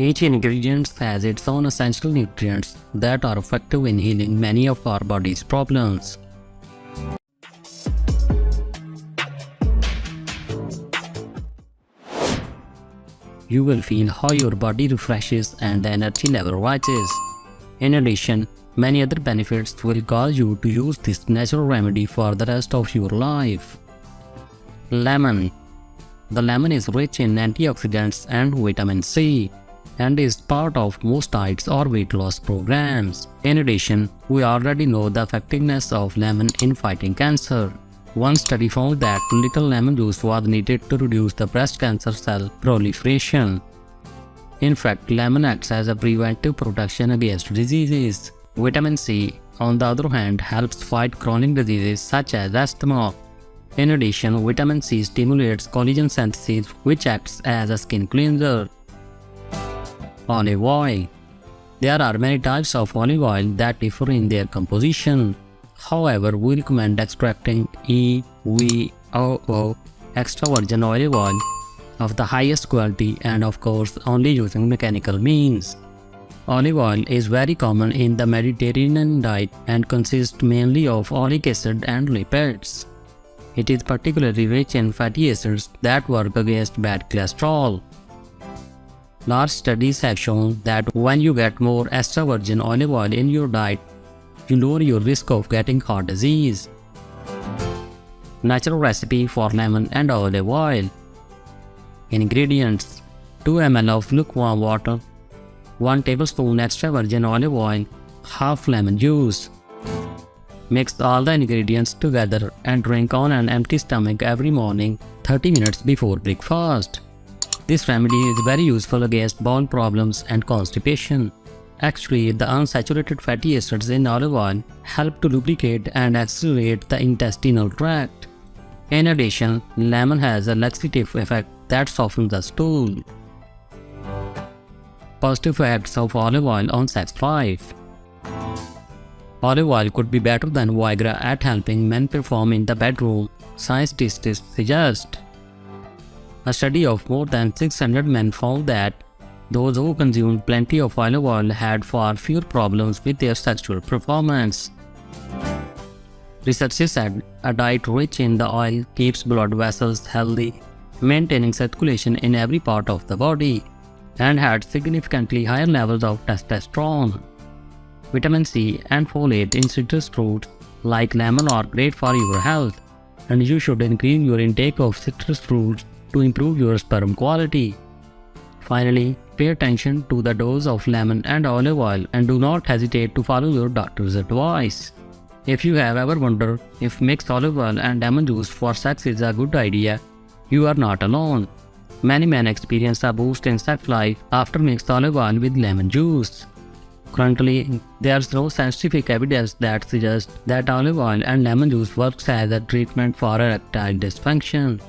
Each ingredient has its own essential nutrients that are effective in healing many of our body's problems. You will feel how your body refreshes and the energy level rises. In addition, many other benefits will cause you to use this natural remedy for the rest of your life. Lemon. The lemon is rich in antioxidants and vitamin C and is part of most diets or weight loss programs. In addition, we already know the effectiveness of lemon in fighting cancer. One study found that little lemon juice was needed to reduce the breast cancer cell proliferation. In fact, lemon acts as a preventive protection against diseases. Vitamin C, on the other hand, helps fight chronic diseases such as asthma. In addition, vitamin C stimulates collagen synthesis, which acts as a skin cleanser. Olive oil. There are many types of olive oil that differ in their composition. However, we recommend extracting EVOO extra virgin olive oil of the highest quality and of course only using mechanical means. Olive oil is very common in the Mediterranean diet and consists mainly of oleic acid and lipids. It is particularly rich in fatty acids that work against bad cholesterol. Large studies have shown that when you get more extra virgin olive oil in your diet, you lower your risk of getting heart disease. Natural recipe for lemon and olive oil. Ingredients: 2 ml of lukewarm water, 1 tablespoon extra virgin olive oil, half lemon juice. Mix all the ingredients together and drink on an empty stomach every morning 30 minutes before breakfast. This remedy is very useful against bowel problems and constipation. Actually, the unsaturated fatty acids in olive oil help to lubricate and accelerate the intestinal tract. In addition, lemon has a laxative effect that softens the stool. Positive effects of olive oil on sex life. Olive oil could be better than Viagra at helping men perform in the bedroom, scientists suggest. A study of more than 600 men found that those who consumed plenty of olive oil had far fewer problems with their sexual performance. Researchers said a diet rich in the oil keeps blood vessels healthy, maintaining circulation in every part of the body, and had significantly higher levels of testosterone. Vitamin C and folate in citrus fruits like lemon are great for your health, and you should increase your intake of citrus fruits to improve your sperm quality. Finally, pay attention to the dose of lemon and olive oil and do not hesitate to follow your doctor's advice. If you have ever wondered if mixed olive oil and lemon juice for sex is a good idea, you are not alone. Many men experience a boost in sex life after mixed olive oil with lemon juice. Currently, there is no scientific evidence that suggests that olive oil and lemon juice works as a treatment for erectile dysfunction.